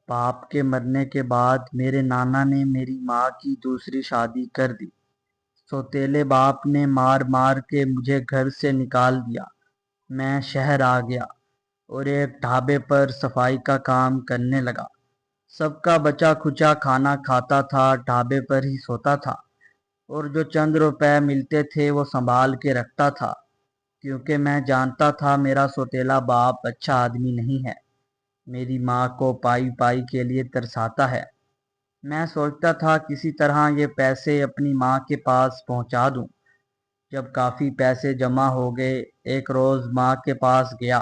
باپ کے مرنے کے بعد میرے نانا نے میری ماں کی دوسری شادی کر دی۔ سوتیلے باپ نے مار مار کے مجھے گھر سے نکال دیا۔ میں شہر آ گیا اور ایک ڈھابے پر صفائی کا کام کرنے لگا۔ سب کا بچا کھچا کھانا کھاتا تھا، ڈھابے پر ہی سوتا تھا، اور جو چند روپے ملتے تھے وہ سنبھال کے رکھتا تھا، کیونکہ میں جانتا تھا میرا سوتیلا باپ اچھا آدمی نہیں ہے، میری ماں کو پائی پائی کے لیے ترساتا ہے۔ میں سوچتا تھا کسی طرح یہ پیسے اپنی ماں کے پاس پہنچا دوں۔ جب کافی پیسے جمع ہو گئے، ایک روز ماں کے پاس گیا۔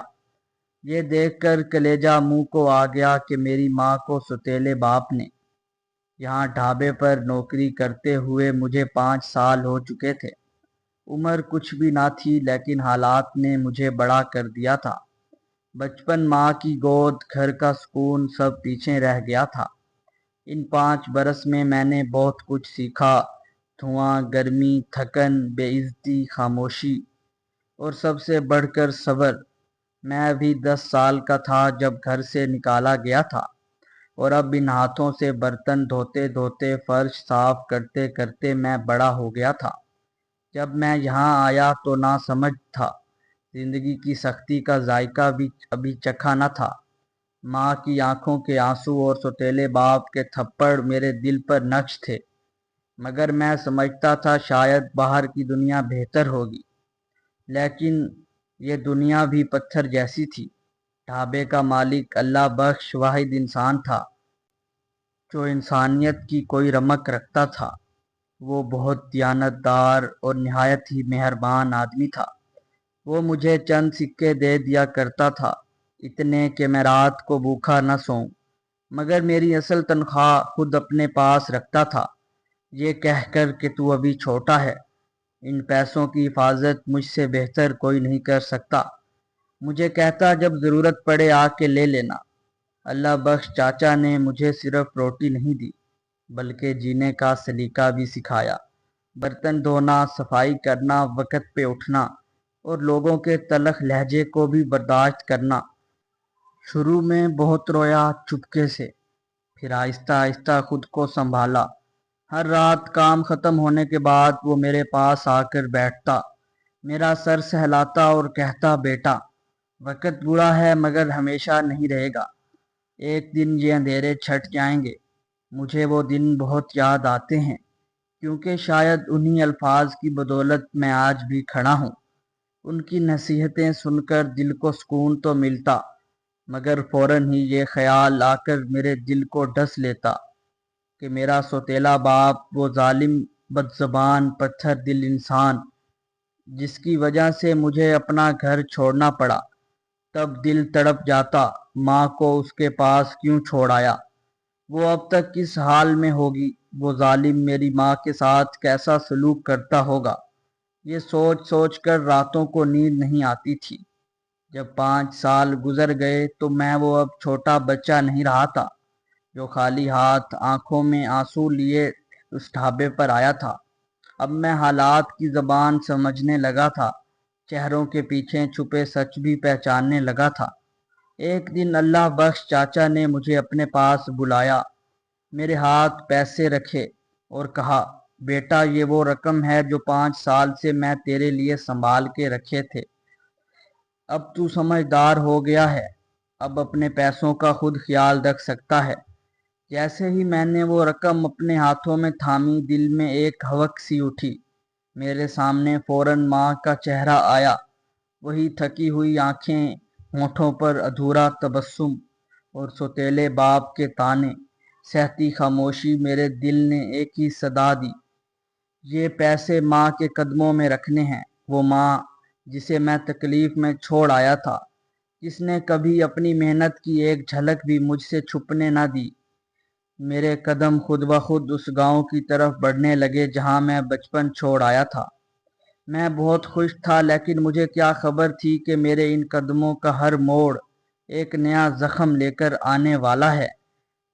یہ دیکھ کر کلیجہ منہ کو آ گیا کہ میری ماں کو سوتیلے باپ نے۔ یہاں ڈھابے پر نوکری کرتے ہوئے مجھے 5 سال ہو چکے تھے۔ عمر کچھ بھی نہ تھی، لیکن حالات نے مجھے بڑا کر دیا تھا۔ بچپن، ماں کی گود، گھر کا سکون سب پیچھے رہ گیا تھا۔ ان 5 برس میں نے بہت کچھ سیکھا: دھواں، گرمی، تھکن، بے عزتی، خاموشی، اور سب سے بڑھ کر صبر۔ میں ابھی 10 سال کا تھا جب گھر سے نکالا گیا تھا، اور اب ان ہاتھوں سے برتن دھوتے دھوتے، فرش صاف کرتے کرتے میں بڑا ہو گیا تھا۔ جب میں یہاں آیا تو نہ سمجھ تھا، زندگی کی سختی کا ذائقہ بھی ابھی چکھا نہ تھا۔ ماں کی آنکھوں کے آنسو اور سوتیلے باپ کے تھپڑ میرے دل پر نقش تھے، مگر میں سمجھتا تھا شاید باہر کی دنیا بہتر ہوگی، لیکن یہ دنیا بھی پتھر جیسی تھی۔ ڈھابے کا مالک اللہ بخش واحد انسان تھا جو انسانیت کی کوئی رمق رکھتا تھا۔ وہ بہت دیانت دار اور نہایت ہی مہربان آدمی تھا۔ وہ مجھے چند سکے دے دیا کرتا تھا، اتنے کہ میں رات کو بھوکا نہ سوؤں، مگر میری اصل تنخواہ خود اپنے پاس رکھتا تھا، یہ کہہ کر کہ تو ابھی چھوٹا ہے، ان پیسوں کی حفاظت مجھ سے بہتر کوئی نہیں کر سکتا۔ مجھے کہتا جب ضرورت پڑے آ کے لے لینا۔ اللہ بخش چاچا نے مجھے صرف روٹی نہیں دی، بلکہ جینے کا سلیقہ بھی سکھایا۔ برتن دھونا، صفائی کرنا، وقت پہ اٹھنا، اور لوگوں کے تلخ لہجے کو بھی برداشت کرنا۔ شروع میں بہت رویا چپکے سے، پھر آہستہ آہستہ خود کو سنبھالا۔ ہر رات کام ختم ہونے کے بعد وہ میرے پاس آ کر بیٹھتا، میرا سر سہلاتا اور کہتا، بیٹا، وقت برا ہے مگر ہمیشہ نہیں رہے گا، ایک دن یہ اندھیرے چھٹ جائیں گے۔ مجھے وہ دن بہت یاد آتے ہیں، کیونکہ شاید انہی الفاظ کی بدولت میں آج بھی کھڑا ہوں۔ ان کی نصیحتیں سن کر دل کو سکون تو ملتا، مگر فوراً ہی یہ خیال آ کر میرے دل کو ڈس لیتا کہ میرا سوتیلا باپ، وہ ظالم، بدزبان، پتھر دل انسان جس کی وجہ سے مجھے اپنا گھر چھوڑنا پڑا، تب دل تڑپ جاتا، ماں کو اس کے پاس کیوں چھوڑ آیا؟ وہ اب تک کس حال میں ہوگی؟ وہ ظالم میری ماں کے ساتھ کیسا سلوک کرتا ہوگا؟ یہ سوچ سوچ کر راتوں کو نیند نہیں آتی تھی۔ جب 5 سال گزر گئے تو میں وہ اب چھوٹا بچہ نہیں رہا تھا جو خالی ہاتھ، آنکھوں میں آنسو لیے اس ڈھابے پر آیا تھا۔ اب میں حالات کی زبان سمجھنے لگا تھا، چہروں کے پیچھے چھپے سچ بھی پہچاننے لگا تھا۔ ایک دن اللہ بخش چاچا نے مجھے اپنے پاس بلایا، میرے ہاتھ پیسے رکھے اور کہا، بیٹا، یہ وہ رقم ہے جو 5 سال سے میں تیرے لیے سنبھال کے رکھے تھے۔ اب تو سمجھدار ہو گیا ہے، اب اپنے پیسوں کا خود خیال رکھ سکتا ہے۔ جیسے ہی میں نے وہ رقم اپنے ہاتھوں میں تھامی، دل میں ایک ہوک سی اٹھی۔ میرے سامنے فوراً ماں کا چہرہ آیا، وہی تھکی ہوئی آنکھیں، ہونٹوں پر ادھورا تبسم، اور سوتیلے باپ کے طعنے۔ سہتی خاموشی۔ میرے دل نے ایک ہی صدا دی، یہ پیسے ماں کے قدموں میں رکھنے ہیں، وہ ماں جسے میں تکلیف میں چھوڑ آیا تھا، جس نے کبھی اپنی محنت کی ایک جھلک بھی مجھ سے چھپنے نہ دی۔ میرے قدم خود بخود اس گاؤں کی طرف بڑھنے لگے جہاں میں بچپن چھوڑ آیا تھا۔ میں بہت خوش تھا، لیکن مجھے کیا خبر تھی کہ میرے ان قدموں کا ہر موڑ ایک نیا زخم لے کر آنے والا ہے۔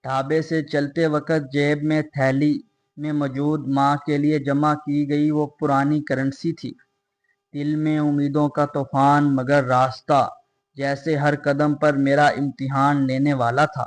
ڈھابے سے چلتے وقت جیب میں تھیلی میں موجود ماں کے لیے جمع کی گئی وہ پرانی کرنسی تھی۔ دل میں امیدوں کا طوفان، مگر راستہ جیسے ہر قدم پر میرا امتحان لینے والا تھا۔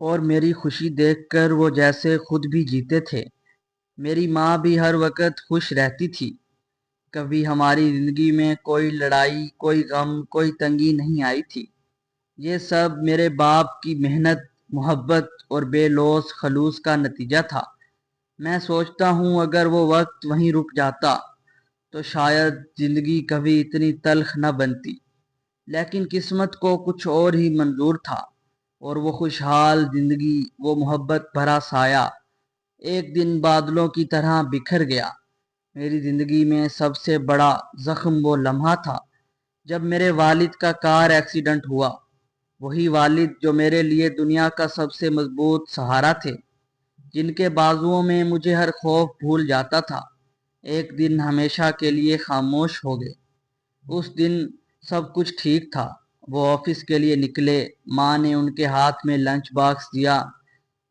اور میری خوشی دیکھ کر وہ جیسے خود بھی جیتے تھے۔ میری ماں بھی ہر وقت خوش رہتی تھی۔ کبھی ہماری زندگی میں کوئی لڑائی، کوئی غم، کوئی تنگی نہیں آئی تھی۔ یہ سب میرے باپ کی محنت، محبت اور بے لوث خلوص کا نتیجہ تھا۔ میں سوچتا ہوں اگر وہ وقت وہیں رک جاتا تو شاید زندگی کبھی اتنی تلخ نہ بنتی، لیکن قسمت کو کچھ اور ہی منظور تھا، اور وہ خوشحال زندگی، وہ محبت بھرا سایہ ایک دن بادلوں کی طرح بکھر گیا۔ میری زندگی میں سب سے بڑا زخم وہ لمحہ تھا جب میرے والد کا کار ایکسیڈنٹ ہوا۔ وہی والد جو میرے لیے دنیا کا سب سے مضبوط سہارا تھے، جن کے بازوؤں میں مجھے ہر خوف بھول جاتا تھا، ایک دن ہمیشہ کے لیے خاموش ہو گئے۔ اس دن سب کچھ ٹھیک تھا۔ وہ آفس کے لیے نکلے، ماں نے ان کے ہاتھ میں لنچ باکس دیا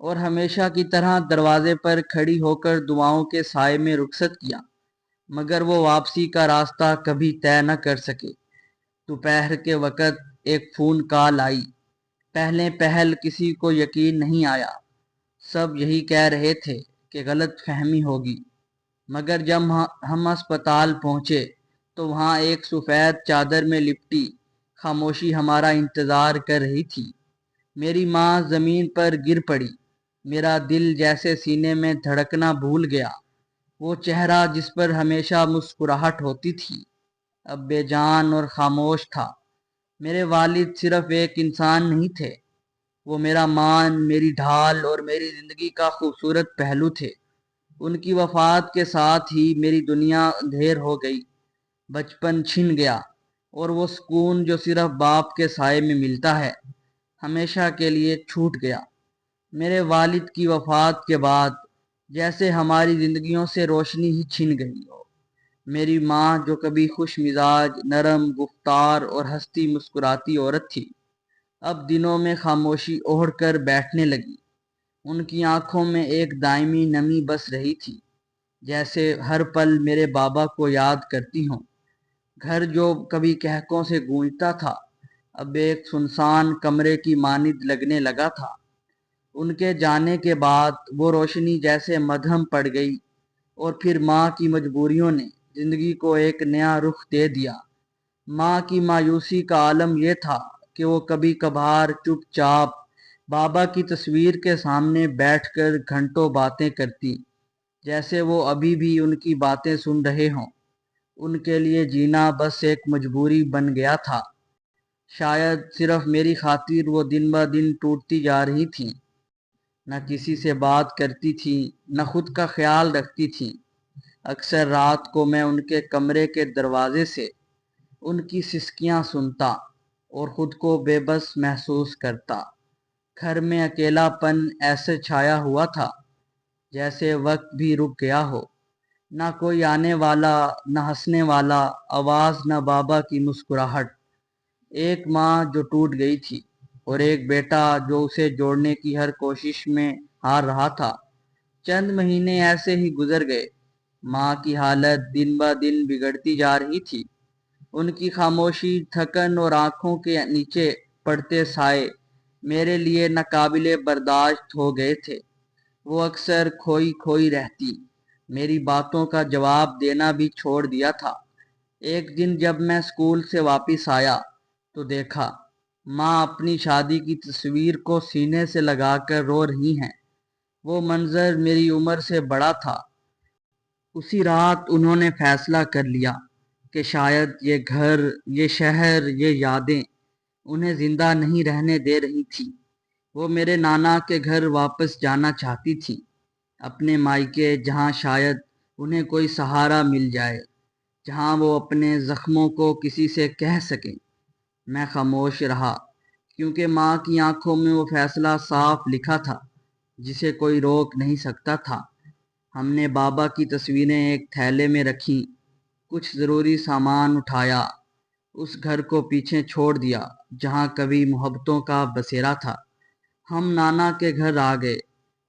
اور ہمیشہ کی طرح دروازے پر کھڑی ہو کر دعاؤں کے سائے میں رخصت کیا، مگر وہ واپسی کا راستہ کبھی طے نہ کر سکے۔ دوپہر کے وقت ایک فون کال آئی۔ پہلے پہل کسی کو یقین نہیں آیا۔ سب یہی کہہ رہے تھے کہ غلط فہمی ہوگی، مگر جب ہم اسپتال پہنچے تو وہاں ایک سفید چادر میں لپٹی خاموشی ہمارا انتظار کر رہی تھی۔ میری ماں زمین پر گر پڑی۔ میرا دل جیسے سینے میں دھڑکنا بھول گیا۔ وہ چہرہ جس پر ہمیشہ مسکراہٹ ہوتی تھی اب بے جان اور خاموش تھا۔ میرے والد صرف ایک انسان نہیں تھے، وہ میرا مان، میری ڈھال اور میری زندگی کا خوبصورت پہلو تھے۔ ان کی وفات کے ساتھ ہی میری دنیا اندھیر ہو گئی، بچپن چھن گیا، اور وہ سکون جو صرف باپ کے سائے میں ملتا ہے ہمیشہ کے لیے چھوٹ گیا۔ میرے والد کی وفات کے بعد جیسے ہماری زندگیوں سے روشنی ہی چھن گئی ہو۔ میری ماں جو کبھی خوش مزاج، نرم گفتار اور ہنستی مسکراتی عورت تھی، اب دنوں میں خاموشی اوڑھ کر بیٹھنے لگی۔ ان کی آنکھوں میں ایک دائمی نمی بس رہی تھی، جیسے ہر پل میرے بابا کو یاد کرتی ہوں۔ گھر جو کبھی کہکوں سے گونجتا تھا اب ایک سنسان کمرے کی مانند لگنے لگا تھا۔ ان کے جانے کے بعد وہ روشنی جیسے مدھم پڑ گئی، اور پھر ماں کی مجبوریوں نے زندگی کو ایک نیا رخ دے دیا۔ ماں کی مایوسی کا عالم یہ تھا کہ وہ کبھی کبھار چپ چاپ بابا کی تصویر کے سامنے بیٹھ کر گھنٹوں باتیں کرتی، جیسے وہ ابھی بھی ان کی باتیں سن رہے ہوں۔ ان کے لیے جینا بس ایک مجبوری بن گیا تھا۔ شاید صرف میری خاطر وہ دن بہ دن ٹوٹتی جا رہی تھیں، نہ کسی سے بات کرتی تھی، نہ خود کا خیال رکھتی تھی۔ اکثر رات کو میں ان کے کمرے کے دروازے سے ان کی سسکیاں سنتا اور خود کو بے بس محسوس کرتا۔ گھر میں اکیلا پن ایسے چھایا ہوا تھا جیسے وقت بھی رک گیا ہو۔ نہ کوئی آنے والا، نہ ہنسنے والا آواز، نہ بابا کی مسکراہٹ۔ ایک ماں جو ٹوٹ گئی تھی، اور ایک بیٹا جو اسے جوڑنے کی ہر کوشش میں ہار رہا تھا۔ چند مہینے ایسے ہی گزر گئے۔ ماں کی حالت دن بہ دن بگڑتی جا رہی تھی۔ ان کی خاموشی، تھکن اور آنکھوں کے نیچے پڑتے سائے میرے لیے ناقابل برداشت ہو گئے تھے۔ وہ اکثر کھوئی کھوئی رہتی، میری باتوں کا جواب دینا بھی چھوڑ دیا تھا۔ ایک دن جب میں اسکول سے واپس آیا تو دیکھا ماں اپنی شادی کی تصویر کو سینے سے لگا کر رو رہی ہیں۔ وہ منظر میری عمر سے بڑا تھا۔ اسی رات انہوں نے فیصلہ کر لیا کہ شاید یہ گھر، یہ شہر، یہ یادیں انہیں زندہ نہیں رہنے دے رہی تھی۔ وہ میرے نانا کے گھر واپس جانا چاہتی تھی، اپنے مائکے، جہاں شاید انہیں کوئی سہارا مل جائے، جہاں وہ اپنے زخموں کو کسی سے کہہ سکیں۔ میں خاموش رہا، کیونکہ ماں کی آنکھوں میں وہ فیصلہ صاف لکھا تھا جسے کوئی روک نہیں سکتا تھا۔ ہم نے بابا کی تصویریں ایک تھیلے میں رکھیں، کچھ ضروری سامان اٹھایا، اس گھر کو پیچھے چھوڑ دیا جہاں کبھی محبتوں کا بسیرا تھا۔ ہم نانا کے گھر آ گئے،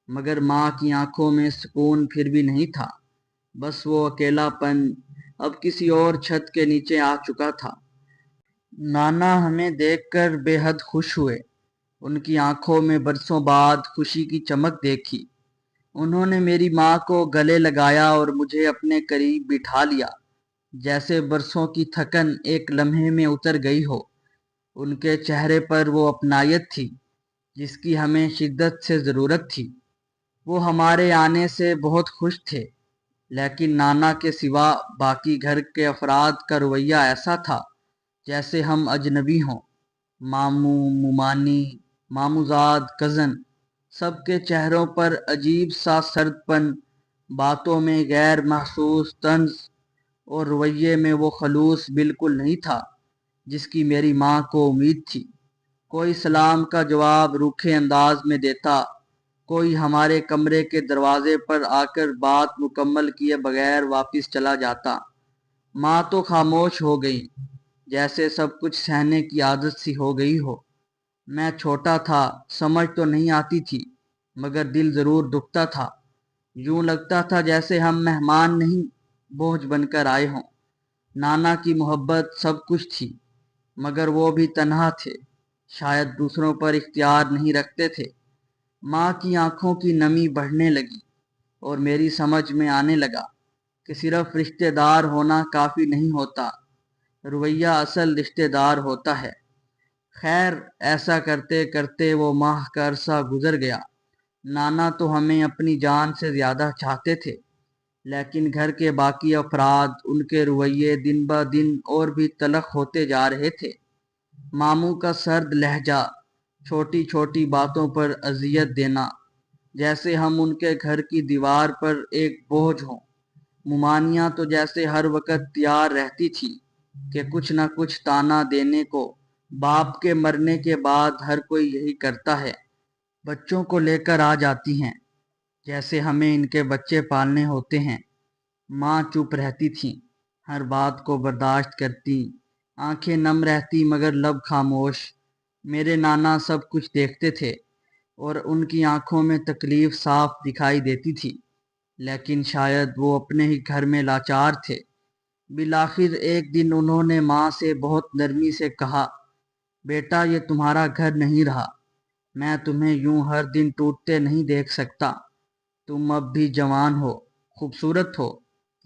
مگر ماں کی آنکھوں میں سکون پھر بھی نہیں تھا، بس وہ اکیلا پن اب کسی اور چھت کے نیچے آ چکا تھا۔ نانا ہمیں دیکھ کر بے حد خوش ہوئے۔ ان کی آنکھوں میں برسوں بعد خوشی کی چمک دیکھی۔ انہوں نے میری ماں کو گلے لگایا اور مجھے اپنے قریب بٹھا لیا، جیسے برسوں کی تھکن ایک لمحے میں اتر گئی ہو۔ ان کے چہرے پر وہ اپنائیت تھی جس کی ہمیں شدت سے ضرورت تھی۔ وہ ہمارے آنے سے بہت خوش تھے، لیکن نانا کے سوا باقی گھر کے افراد کا رویہ ایسا تھا جیسے ہم اجنبی ہوں۔ ماموں، ممانی، ماموزاد، کزن، سب کے چہروں پر عجیب سا سرد پن، باتوں میں غیر محسوس طنز اور رویے میں وہ خلوص بالکل نہیں تھا جس کی میری ماں کو امید تھی۔ کوئی سلام کا جواب روکھے انداز میں دیتا، کوئی ہمارے کمرے کے دروازے پر آ کر بات مکمل کیے بغیر واپس چلا جاتا۔ ماں تو خاموش ہو گئی، جیسے سب کچھ سہنے کی عادت سی ہو گئی ہو۔ میں چھوٹا تھا، سمجھ تو نہیں آتی تھی، مگر دل ضرور دکھتا تھا۔ یوں لگتا تھا جیسے ہم مہمان نہیں، بوجھ بن کر آئے ہوں۔ نانا کی محبت سب کچھ تھی، مگر وہ بھی تنہا تھے، شاید دوسروں پر اختیار نہیں رکھتے تھے۔ ماں کی آنکھوں کی نمی بڑھنے لگی اور میری سمجھ میں آنے لگا کہ صرف رشتہ دار ہونا کافی نہیں ہوتا، رویہ اصل رشتہ دار ہوتا ہے۔ خیر، ایسا کرتے کرتے وہ ماہ کا عرصہ گزر گیا۔ نانا تو ہمیں اپنی جان سے زیادہ چاہتے تھے، لیکن گھر کے باقی افراد، ان کے رویے دن بہ دن اور بھی تلخ ہوتے جا رہے تھے۔ ماموں کا سرد لہجہ، چھوٹی چھوٹی باتوں پر اذیت دینا، جیسے ہم ان کے گھر کی دیوار پر ایک بوجھ ہوں۔ ممانیاں تو جیسے ہر وقت تیار رہتی تھی کہ کچھ نہ کچھ تانا دینے کو۔ باپ کے مرنے کے بعد ہر کوئی یہی کرتا ہے، بچوں کو لے کر آ جاتی ہیں، جیسے ہمیں ان کے بچے پالنے ہوتے ہیں۔ ماں چپ رہتی تھی، ہر بات کو برداشت کرتی، آنکھیں نم رہتی مگر لب خاموش۔ میرے نانا سب کچھ دیکھتے تھے اور ان کی آنکھوں میں تکلیف صاف دکھائی دیتی تھی، لیکن شاید وہ اپنے ہی گھر میں لاچار تھے۔ بالآخر ایک دن انہوں نے ماں سے بہت نرمی سے کہا، بیٹا، یہ تمہارا گھر نہیں رہا، میں تمہیں یوں ہر دن ٹوٹتے نہیں دیکھ سکتا۔ تم اب بھی جوان ہو، خوبصورت ہو،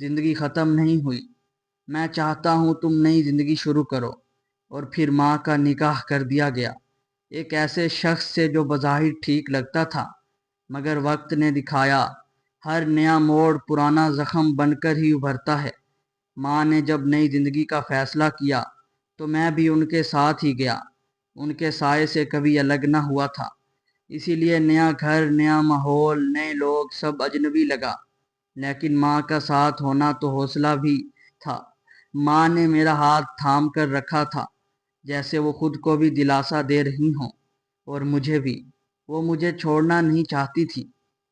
زندگی ختم نہیں ہوئی۔ میں چاہتا ہوں تم نئی زندگی شروع کرو۔ اور پھر ماں کا نکاح کر دیا گیا، ایک ایسے شخص سے جو بظاہر ٹھیک لگتا تھا، مگر وقت نے دکھایا ہر نیا موڑ پرانا زخم بن کر ہی ابھرتا ہے۔ ماں نے جب نئی زندگی کا فیصلہ کیا تو میں بھی ان کے ساتھ ہی گیا، ان کے سائے سے کبھی الگ نہ ہوا تھا۔ اسی لیے نیا گھر، نیا ماحول، نئے لوگ، سب اجنبی لگا، لیکن ماں کا ساتھ ہونا تو حوصلہ بھی تھا۔ ماں نے میرا ہاتھ تھام کر رکھا تھا، جیسے وہ خود کو بھی دلاسا دے رہی ہوں، اور مجھے بھی۔ وہ مجھے چھوڑنا نہیں چاہتی تھی،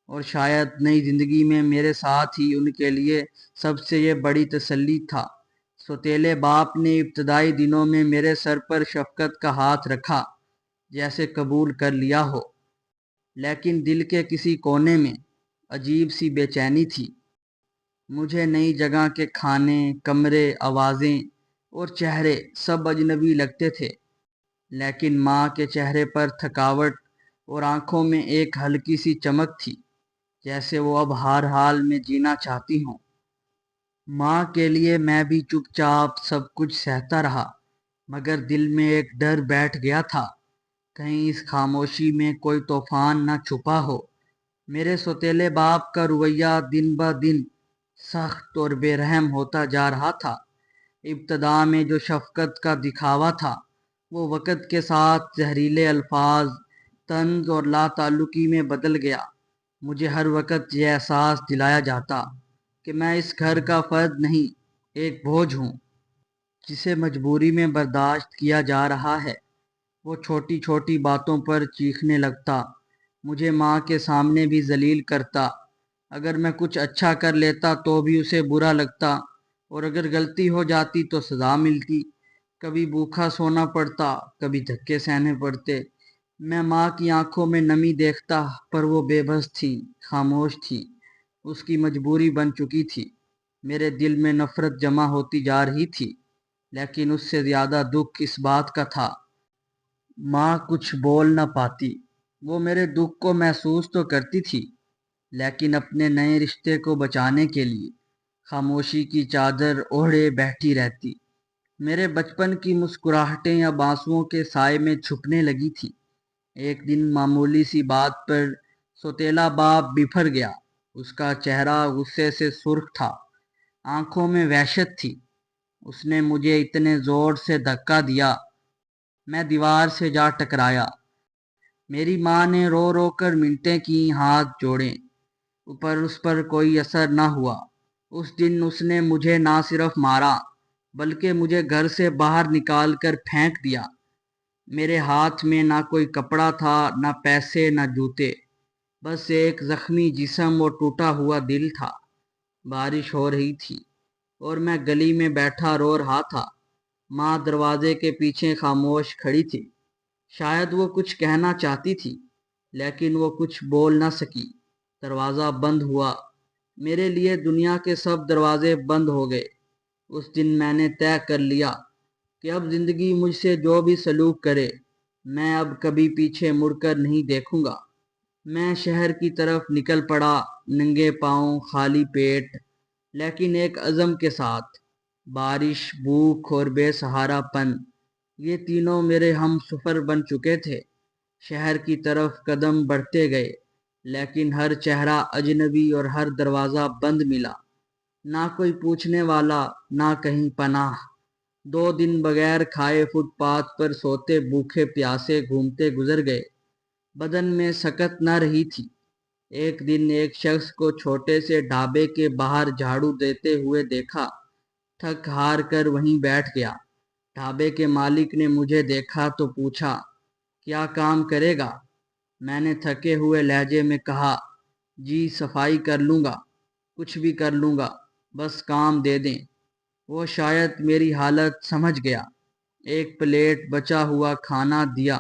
اور شاید نئی زندگی میں میرے ساتھ ہی ان کے لیے سب سے یہ بڑی تسلی تھا۔ سوتیلے باپ نے ابتدائی دنوں میں میرے سر پر شفقت کا ہاتھ رکھا، جیسے قبول کر لیا ہو، لیکن دل کے کسی کونے میں عجیب سی بے چینی تھی۔ مجھے نئی جگہ کے کھانے، کمرے، آوازیں اور چہرے سب اجنبی لگتے تھے، لیکن ماں کے چہرے پر تھکاوٹ اور آنکھوں میں ایک ہلکی سی چمک تھی، جیسے وہ اب ہر حال میں جینا چاہتی ہوں۔ ماں کے لیے میں بھی چپ چاپ سب کچھ سہتا رہا، مگر دل میں ایک ڈر بیٹھ گیا تھا، کہیں اس خاموشی میں کوئی طوفان نہ چھپا ہو۔ میرے سوتیلے باپ کا رویہ دن بہ دن سخت اور بے رحم ہوتا جا رہا تھا۔ ابتدا میں جو شفقت کا دکھاوا تھا، وہ وقت کے ساتھ زہریلے الفاظ، طنز اور لا تعلقی میں بدل گیا۔ مجھے ہر وقت یہ احساس دلایا جاتا کہ میں اس گھر کا فرد نہیں، ایک بوجھ ہوں جسے مجبوری میں برداشت کیا جا رہا ہے۔ وہ چھوٹی چھوٹی باتوں پر چیخنے لگتا، مجھے ماں کے سامنے بھی ذلیل کرتا۔ اگر میں کچھ اچھا کر لیتا تو بھی اسے برا لگتا، اور اگر غلطی ہو جاتی تو سزا ملتی۔ کبھی بھوکا سونا پڑتا، کبھی دھکے سہنے پڑتے۔ میں ماں کی آنکھوں میں نمی دیکھتا، پر وہ بے بس تھی، خاموش تھی، اس کی مجبوری بن چکی تھی۔ میرے دل میں نفرت جمع ہوتی جا رہی تھی، لیکن اس سے زیادہ دکھ اس بات کا تھا ماں کچھ بول نہ پاتی، وہ میرے دکھ کو محسوس تو کرتی تھی، لیکن اپنے نئے رشتے کو بچانے کے لیے خاموشی کی چادر اوڑھے بیٹھی رہتی۔ میرے بچپن کی مسکراہٹیں اب آنسوؤں کے سائے میں چھپنے لگی تھی۔ ایک دن معمولی سی بات پر سوتیلا باپ بفر گیا۔ اس کا چہرہ غصے سے سرخ تھا، آنکھوں میں وحشت تھی۔ اس نے مجھے اتنے زور سے دھکا دیا، میں دیوار سے جا ٹکرایا۔ میری ماں نے رو رو کر منتیں کی، ہاتھ جوڑے، اس پر کوئی اثر نہ ہوا۔ اس دن اس نے مجھے نہ صرف مارا بلکہ مجھے گھر سے باہر نکال کر پھینک دیا۔ میرے ہاتھ میں نہ کوئی کپڑا تھا، نہ پیسے، نہ جوتے، بس ایک زخمی جسم اور ٹوٹا ہوا دل تھا۔ بارش ہو رہی تھی اور میں گلی میں بیٹھا رو رہا تھا۔ ماں دروازے کے پیچھے خاموش کھڑی تھی۔ شاید وہ کچھ کہنا چاہتی تھی لیکن وہ کچھ بول نہ سکی۔ دروازہ بند ہوا، میرے لیے دنیا کے سب دروازے بند ہو گئے۔ اس دن میں نے طے کر لیا کہ اب زندگی مجھ سے جو بھی سلوک کرے، میں اب کبھی پیچھے مڑ کر نہیں دیکھوں گا۔ میں شہر کی طرف نکل پڑا، ننگے پاؤں، خالی پیٹ، لیکن ایک عزم کے ساتھ۔ بارش، بھوک اور بے سہارا پن، یہ تینوں میرے ہم سفر بن چکے تھے۔ شہر کی طرف قدم بڑھتے گئے، لیکن ہر چہرہ اجنبی اور ہر دروازہ بند ملا۔ نہ کوئی پوچھنے والا، نہ کہیں پناہ۔ 2 دن بغیر کھائے فٹ پاتھ پر سوتے بھوکے پیاسے گھومتے گزر گئے۔ بدن میں سکت نہ رہی تھی۔ ایک دن ایک شخص کو چھوٹے سے ڈھابے کے باہر جھاڑو دیتے ہوئے دیکھا، تھک ہار کر وہیں بیٹھ گیا۔ ڈھابے کے مالک نے مجھے دیکھا تو پوچھا، کیا کام کرے گا؟ میں نے تھکے ہوئے لہجے میں کہا، جی صفائی کر لوں گا، کچھ بھی کر لوں گا، بس کام دے دیں۔ وہ شاید میری حالت سمجھ گیا۔ ایک پلیٹ بچا ہوا کھانا دیا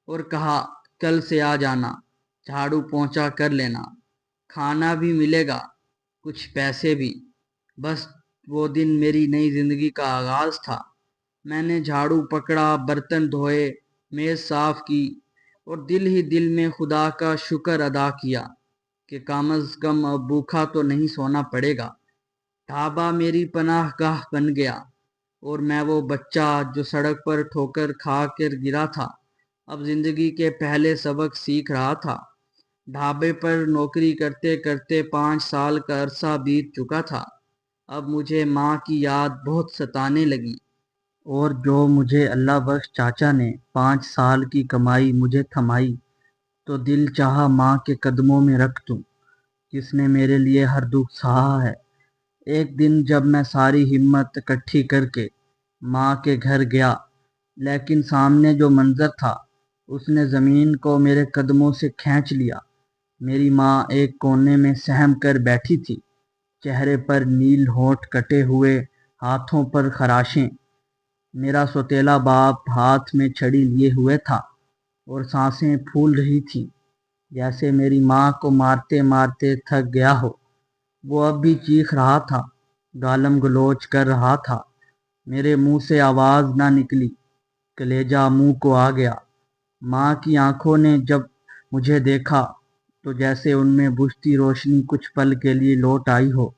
اور کہا، کل سے آ جانا، جھاڑو پونچھا کر لینا، کھانا بھی ملے گا، کچھ پیسے بھی۔ بس وہ دن میری نئی زندگی کا آغاز تھا۔ میں نے جھاڑو پکڑا، برتن دھوئے، میز صاف کی اور دل ہی دل میں خدا کا شکر ادا کیا کہ کم از کم اب بھوکا تو نہیں سونا پڑے گا۔ ڈھابا میری پناہ گاہ بن گیا اور میں وہ بچہ جو سڑک پر ٹھوکر کھا کر گرا تھا، اب زندگی کے پہلے سبق سیکھ رہا تھا۔ ڈھابے پر نوکری کرتے کرتے 5 سال کا عرصہ بیت چکا تھا۔ اب مجھے ماں کی یاد بہت ستانے لگی، اور جو مجھے اللہ بخش چاچا نے 5 سال کی کمائی مجھے تھمائی تو دل چاہا ماں کے قدموں میں رکھ دوں، جس نے میرے لیے ہر دکھ سہا ہے۔ ایک دن جب میں ساری ہمت اکٹھی کر کے ماں کے گھر گیا، لیکن سامنے جو منظر تھا اس نے زمین کو میرے قدموں سے کھینچ لیا۔ میری ماں ایک کونے میں سہم کر بیٹھی تھی، چہرے پر نیل ہونٹ کٹے ہوئے، ہاتھوں پر خراشیں۔ میرا سوتیلا باپ ہاتھ میں چھڑی لیے ہوئے تھا اور سانسیں پھول رہی تھیں، جیسے میری ماں کو مارتے مارتے تھک گیا ہو۔ وہ اب بھی چیخ رہا تھا، گالم گلوچ کر رہا تھا۔ میرے منہ سے آواز نہ نکلی، کلیجہ منہ کو آ گیا۔ ماں کی آنکھوں نے جب مجھے دیکھا تو جیسے ان میں بجھتی روشنی کچھ پل کے لیے لوٹ آئی ہو،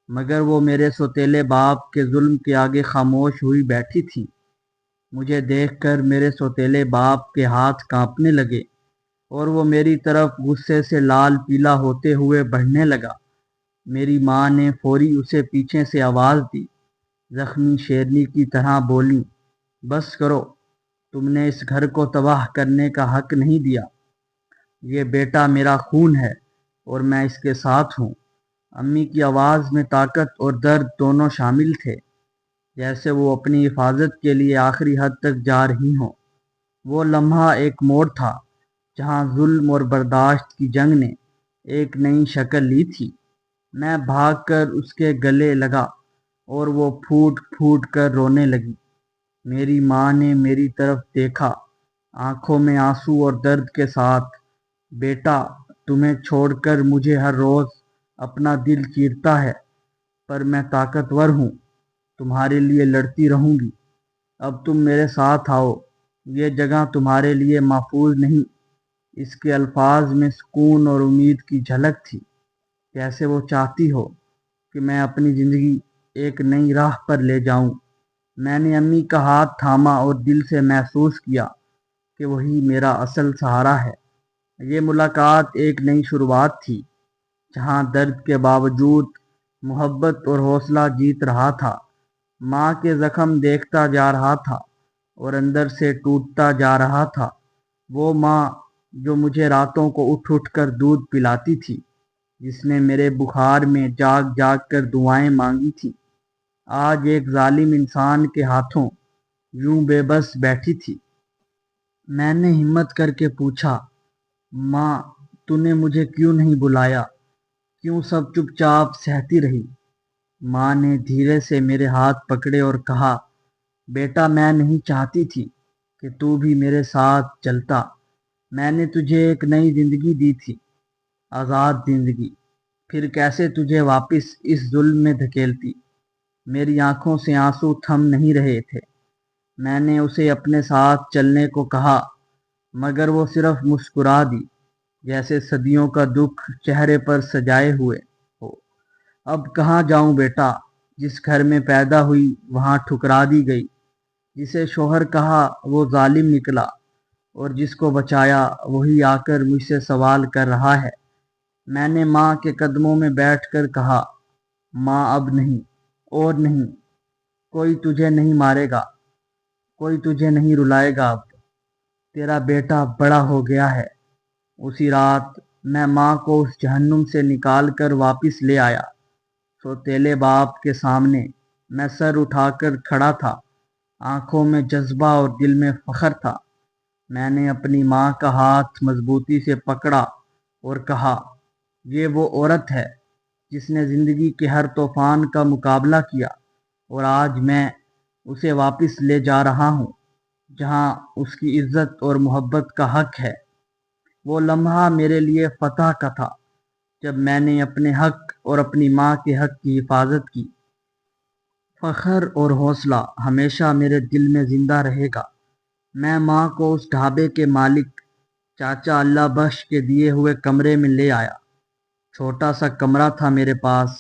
مگر وہ میرے سوتیلے باپ کے ظلم کے آگے خاموش ہوئی بیٹھی تھی۔ مجھے دیکھ کر میرے سوتیلے باپ کے ہاتھ کانپنے لگے اور وہ میری طرف غصے سے لال پیلا ہوتے ہوئے بڑھنے لگا۔ میری ماں نے فوری اسے پیچھے سے آواز دی، زخمی شیرنی کی طرح بولی، بس کرو، تم نے اس گھر کو تباہ کرنے کا حق نہیں دیا۔ یہ بیٹا میرا خون ہے اور میں اس کے ساتھ ہوں۔ امی کی آواز میں طاقت اور درد دونوں شامل تھے، جیسے وہ اپنی حفاظت کے لیے آخری حد تک جا رہی ہوں۔ وہ لمحہ ایک موڑ تھا جہاں ظلم اور برداشت کی جنگ نے ایک نئی شکل لی تھی۔ میں بھاگ کر اس کے گلے لگا اور وہ پھوٹ پھوٹ کر رونے لگی۔ میری ماں نے میری طرف دیکھا، آنکھوں میں آنسو اور درد کے ساتھ، بیٹا، تمہیں چھوڑ کر مجھے ہر روز اپنا دل چیرتا ہے، پر میں طاقتور ہوں، تمہارے لیے لڑتی رہوں گی۔ اب تم میرے ساتھ آؤ، یہ جگہ تمہارے لیے محفوظ نہیں۔ اس کے الفاظ میں سکون اور امید کی جھلک تھی، جیسے وہ چاہتی ہو کہ میں اپنی زندگی ایک نئی راہ پر لے جاؤں۔ میں نے امی کا ہاتھ تھاما اور دل سے محسوس کیا کہ وہی میرا اصل سہارا ہے۔ یہ ملاقات ایک نئی شروعات تھی، جہاں درد کے باوجود محبت اور حوصلہ جیت رہا تھا۔ ماں کے زخم دیکھتا جا رہا تھا اور اندر سے ٹوٹتا جا رہا تھا۔ وہ ماں جو مجھے راتوں کو اٹھ اٹھ کر دودھ پلاتی تھی، جس نے میرے بخار میں جاگ جاگ کر دعائیں مانگی تھی، آج ایک ظالم انسان کے ہاتھوں یوں بے بس بیٹھی تھی۔ میں نے ہمت کر کے پوچھا، ماں تو نے مجھے کیوں نہیں بلایا؟ کیوں سب چپ چاپ سہتی رہی؟ ماں نے دھیرے سے میرے ہاتھ پکڑے اور کہا، بیٹا میں نہیں چاہتی تھی کہ تو بھی میرے ساتھ چلتا۔ میں نے تجھے ایک نئی زندگی دی تھی، آزاد زندگی، پھر کیسے تجھے واپس اس ظلم میں دھکیلتی؟ میری آنکھوں سے آنسو تھم نہیں رہے تھے۔ میں نے اسے اپنے ساتھ چلنے کو کہا، مگر وہ صرف مسکرا دی، جیسے صدیوں کا دکھ چہرے پر سجائے ہوئے ہو۔ اب کہاں جاؤں بیٹا؟ جس گھر میں پیدا ہوئی وہاں ٹھکرا دی گئی، جسے شوہر کہا وہ ظالم نکلا، اور جس کو بچایا وہی آ کر مجھ سے سوال کر رہا ہے۔ میں نے ماں کے قدموں میں بیٹھ کر کہا، ماں اب نہیں، اور نہیں، کوئی تجھے نہیں مارے گا، کوئی تجھے نہیں رلائے گا، اب تیرا بیٹا بڑا ہو گیا ہے۔ اسی رات میں ماں کو اس جہنم سے نکال کر واپس لے آیا۔ سوتیلے باپ کے سامنے میں سر اٹھا کر کھڑا تھا، آنکھوں میں جذبہ اور دل میں فخر تھا۔ میں نے اپنی ماں کا ہاتھ مضبوطی سے پکڑا اور کہا، یہ وہ عورت ہے جس نے زندگی کے ہر طوفان کا مقابلہ کیا، اور آج میں اسے واپس لے جا رہا ہوں جہاں اس کی عزت اور محبت کا حق ہے۔ وہ لمحہ میرے لیے فتح کا تھا، جب میں نے اپنے حق اور اپنی ماں کے حق کی حفاظت کی۔ فخر اور حوصلہ ہمیشہ میرے دل میں زندہ رہے گا۔ میں ماں کو اس ڈھابے کے مالک چاچا اللہ بخش کے دیے ہوئے کمرے میں لے آیا۔ چھوٹا سا کمرہ تھا میرے پاس،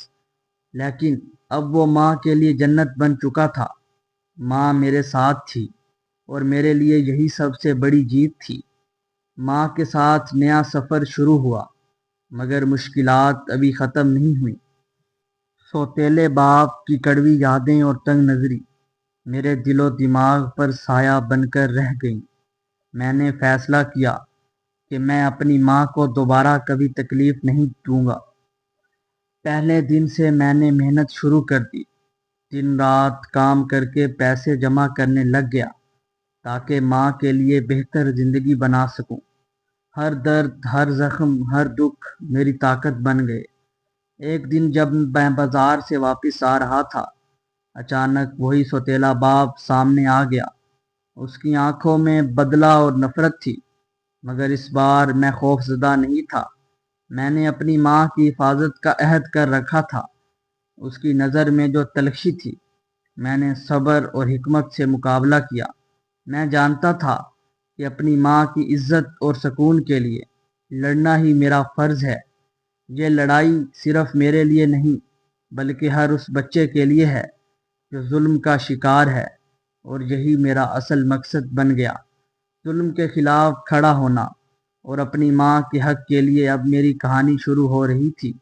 لیکن اب وہ ماں کے لیے جنت بن چکا تھا۔ ماں میرے ساتھ تھی، اور میرے لیے یہی سب سے بڑی جیت تھی۔ ماں کے ساتھ نیا سفر شروع ہوا، مگر مشکلات ابھی ختم نہیں ہوئیں۔ سوتیلے باپ کی کڑوی یادیں اور تنگ نظری میرے دل و دماغ پر سایہ بن کر رہ گئیں۔ میں نے فیصلہ کیا کہ میں اپنی ماں کو دوبارہ کبھی تکلیف نہیں دوں گا۔ پہلے دن سے میں نے محنت شروع کر دی، دن رات کام کر کے پیسے جمع کرنے لگ گیا تاکہ ماں کے لیے بہتر زندگی بنا سکوں۔ ہر درد، ہر زخم، ہر دکھ میری طاقت بن گئے۔ ایک دن جب میں بازار سے واپس آ رہا تھا، اچانک وہی سوتیلا باپ سامنے آ گیا۔ اس کی آنکھوں میں بدلہ اور نفرت تھی، مگر اس بار میں خوف زدہ نہیں تھا۔ میں نے اپنی ماں کی حفاظت کا عہد کر رکھا تھا۔ اس کی نظر میں جو تلخی تھی، میں نے صبر اور حکمت سے مقابلہ کیا۔ میں جانتا تھا کہ اپنی ماں کی عزت اور سکون کے لیے لڑنا ہی میرا فرض ہے۔ یہ لڑائی صرف میرے لیے نہیں، بلکہ ہر اس بچے کے لیے ہے جو ظلم کا شکار ہے، اور یہی میرا اصل مقصد بن گیا۔ ظلم کے خلاف کھڑا ہونا، اور اپنی ماں کے حق کے لیے اب میری کہانی شروع ہو رہی تھی۔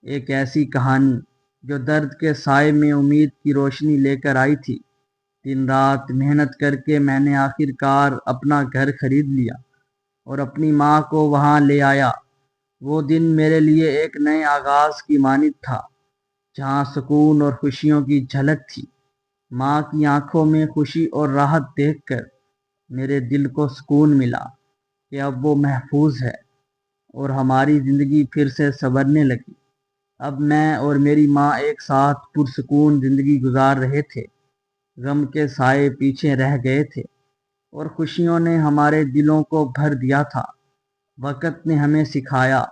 ایک ایسی کہانی جو درد کے سائے میں امید کی روشنی لے کر آئی تھی۔ دن رات محنت کر کے میں نے آخر کار اپنا گھر خرید لیا اور اپنی ماں کو وہاں لے آیا۔ وہ دن میرے لیے ایک نئے آغاز کی مانند تھا، جہاں سکون اور خوشیوں کی جھلک تھی۔ ماں کی آنکھوں میں خوشی اور راحت دیکھ کر میرے دل کو سکون ملا کہ اب وہ محفوظ ہے، اور ہماری زندگی پھر سے سنورنے لگی۔ اب میں اور میری ماں ایک ساتھ پرسکون زندگی گزار رہے تھے۔ غم کے سائے پیچھے رہ گئے تھے، اور خوشیوں نے ہمارے دلوں کو بھر دیا تھا۔ وقت نے ہمیں سکھایا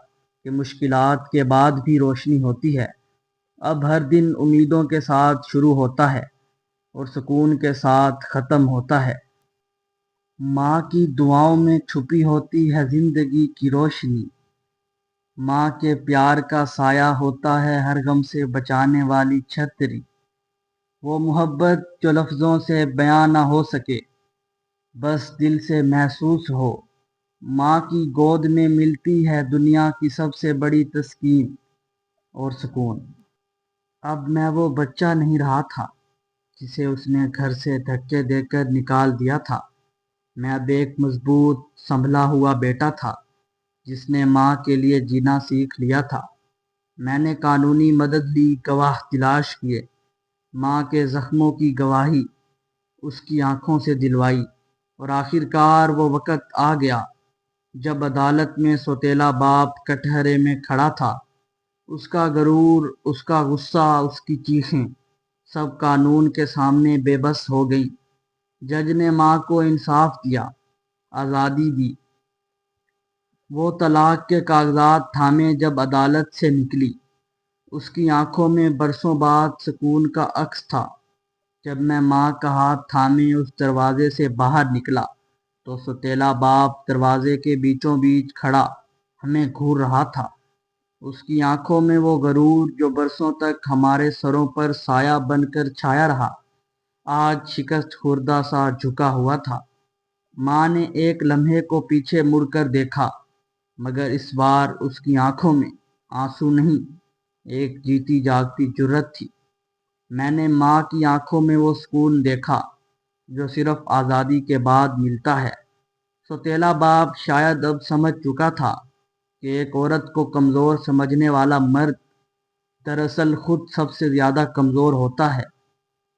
کہ مشکلات کے بعد بھی روشنی ہوتی ہے۔ اب ہر دن امیدوں کے ساتھ شروع ہوتا ہے اور سکون کے ساتھ ختم ہوتا ہے۔ ماں کی دعاؤں میں چھپی ہوتی ہے زندگی کی روشنی، ماں کے پیار کا سایہ ہوتا ہے ہر غم سے بچانے والی چھتری، وہ محبت جو لفظوں سے بیاں نہ ہو سکے بس دل سے محسوس ہو، ماں کی گود میں ملتی ہے دنیا کی سب سے بڑی تسکین اور سکون۔ اب میں وہ بچہ نہیں رہا تھا جسے اس نے گھر سے دھکے دے کر نکال دیا تھا، میں اب ایک مضبوط سنبھلا ہوا بیٹا تھا جس نے ماں کے لیے جینا سیکھ لیا تھا۔ میں نے قانونی مدد لی، گواہ تلاش کیے، ماں کے زخموں کی گواہی اس کی آنکھوں سے دلوائی، اور آخر کار وہ وقت آ گیا جب عدالت میں سوتیلا باپ کٹہرے میں کھڑا تھا۔ اس کا غرور، اس کا غصہ، اس کی چیخیں سب قانون کے سامنے بے بس ہو گئیں۔ جج نے ماں کو انصاف دیا، آزادی دی۔ وہ طلاق کے کاغذات تھامے جب عدالت سے نکلی، اس کی آنکھوں میں برسوں بعد سکون کا عکس تھا۔ جب میں ماں کا ہاتھ تھامے اس دروازے سے باہر نکلا تو سوتیلا باپ دروازے کے بیچوں بیچ کھڑا ہمیں گھور رہا تھا۔ اس کی آنکھوں میں وہ غرور جو برسوں تک ہمارے سروں پر سایہ بن کر چھایا رہا، آج شکست خوردہ سا جھکا ہوا تھا۔ ماں نے ایک لمحے کو پیچھے مڑ کر دیکھا، مگر اس بار اس کی آنکھوں میں آنسو نہیں، ایک جیتی جاگتی جرأت تھی۔ میں نے ماں کی آنکھوں میں وہ سکون دیکھا جو صرف آزادی کے بعد ملتا ہے۔ سوتیلا باپ شاید اب سمجھ چکا تھا کہ ایک عورت کو کمزور سمجھنے والا مرد دراصل خود سب سے زیادہ کمزور ہوتا ہے،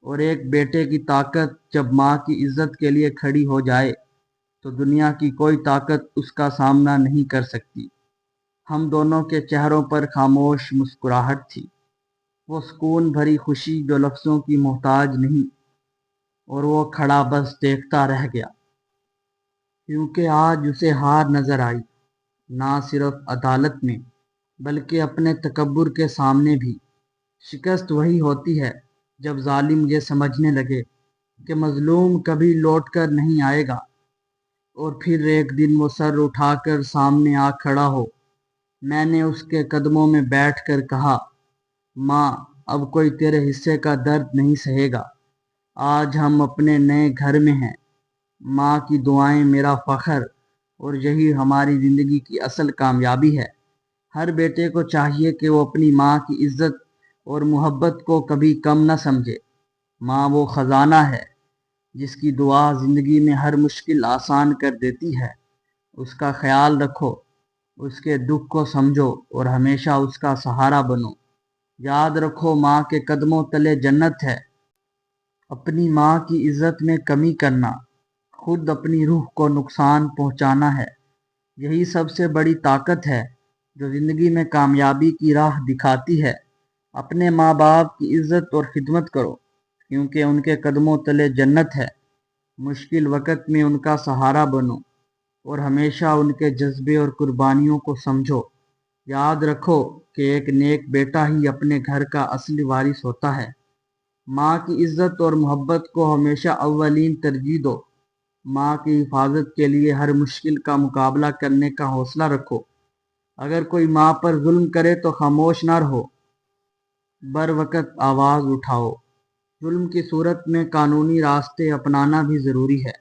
اور ایک بیٹے کی طاقت جب ماں کی عزت کے لیے کھڑی ہو جائے تو دنیا کی کوئی طاقت اس کا سامنا نہیں کر سکتی۔ ہم دونوں کے چہروں پر خاموش مسکراہٹ تھی، وہ سکون بھری خوشی جو لفظوں کی محتاج نہیں، اور وہ کھڑا بس دیکھتا رہ گیا، کیونکہ آج اسے ہار نظر آئی، نہ صرف عدالت میں بلکہ اپنے تکبر کے سامنے بھی۔ شکست وہی ہوتی ہے جب ظالم یہ سمجھنے لگے کہ مظلوم کبھی لوٹ کر نہیں آئے گا، اور پھر ایک دن وہ سر اٹھا کر سامنے آ کھڑا ہو۔ میں نے اس کے قدموں میں بیٹھ کر کہا، ماں اب کوئی تیرے حصے کا درد نہیں سہے گا، آج ہم اپنے نئے گھر میں ہیں۔ ماں کی دعائیں میرا فخر، اور یہی ہماری زندگی کی اصل کامیابی ہے۔ ہر بیٹے کو چاہیے کہ وہ اپنی ماں کی عزت اور محبت کو کبھی کم نہ سمجھے۔ ماں وہ خزانہ ہے جس کی دعا زندگی میں ہر مشکل آسان کر دیتی ہے۔ اس کا خیال رکھو، اس کے دکھ کو سمجھو، اور ہمیشہ اس کا سہارا بنو۔ یاد رکھو، ماں کے قدموں تلے جنت ہے۔ اپنی ماں کی عزت میں کمی کرنا خود اپنی روح کو نقصان پہنچانا ہے۔ یہی سب سے بڑی طاقت ہے جو زندگی میں کامیابی کی راہ دکھاتی ہے۔ اپنے ماں باپ کی عزت اور خدمت کرو، کیونکہ ان کے قدموں تلے جنت ہے۔ مشکل وقت میں ان کا سہارا بنو، اور ہمیشہ ان کے جذبے اور قربانیوں کو سمجھو۔ یاد رکھو کہ ایک نیک بیٹا ہی اپنے گھر کا اصلی وارث ہوتا ہے۔ ماں کی عزت اور محبت کو ہمیشہ اولین ترجیح دو۔ ماں کی حفاظت کے لیے ہر مشکل کا مقابلہ کرنے کا حوصلہ رکھو۔ اگر کوئی ماں پر ظلم کرے تو خاموش نہ رہو، بر وقت آواز اٹھاؤ۔ ظلم کی صورت میں قانونی راستے اپنانا بھی ضروری ہے۔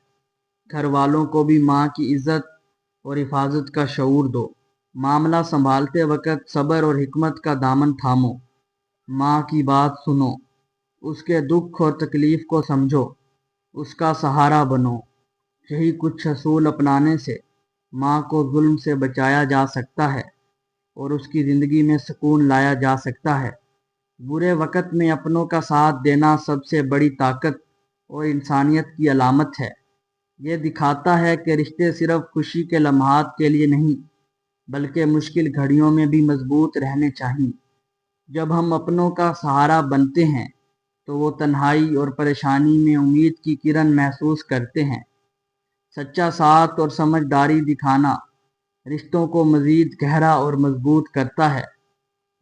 گھر والوں کو بھی ماں کی عزت اور حفاظت کا شعور دو۔ معاملہ سنبھالتے وقت صبر اور حکمت کا دامن تھامو۔ ماں کی بات سنو، اس کے دکھ اور تکلیف کو سمجھو، اس کا سہارا بنو۔ یہی کچھ اصول اپنانے سے ماں کو ظلم سے بچایا جا سکتا ہے، اور اس کی زندگی میں سکون لایا جا سکتا ہے۔ برے وقت میں اپنوں کا ساتھ دینا سب سے بڑی طاقت اور انسانیت کی علامت ہے۔ یہ دکھاتا ہے کہ رشتے صرف خوشی کے لمحات کے لیے نہیں، بلکہ مشکل گھڑیوں میں بھی مضبوط رہنے چاہیے۔ جب ہم اپنوں کا سہارا بنتے ہیں تو وہ تنہائی اور پریشانی میں امید کی کرن محسوس کرتے ہیں۔ سچا ساتھ اور سمجھداری دکھانا رشتوں کو مزید گہرا اور مضبوط کرتا ہے۔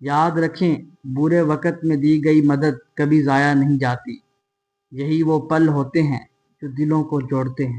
یاد رکھیں، برے وقت میں دی گئی مدد کبھی ضائع نہیں جاتی۔ یہی وہ پل ہوتے ہیں جو دلوں کو جوڑتے ہیں۔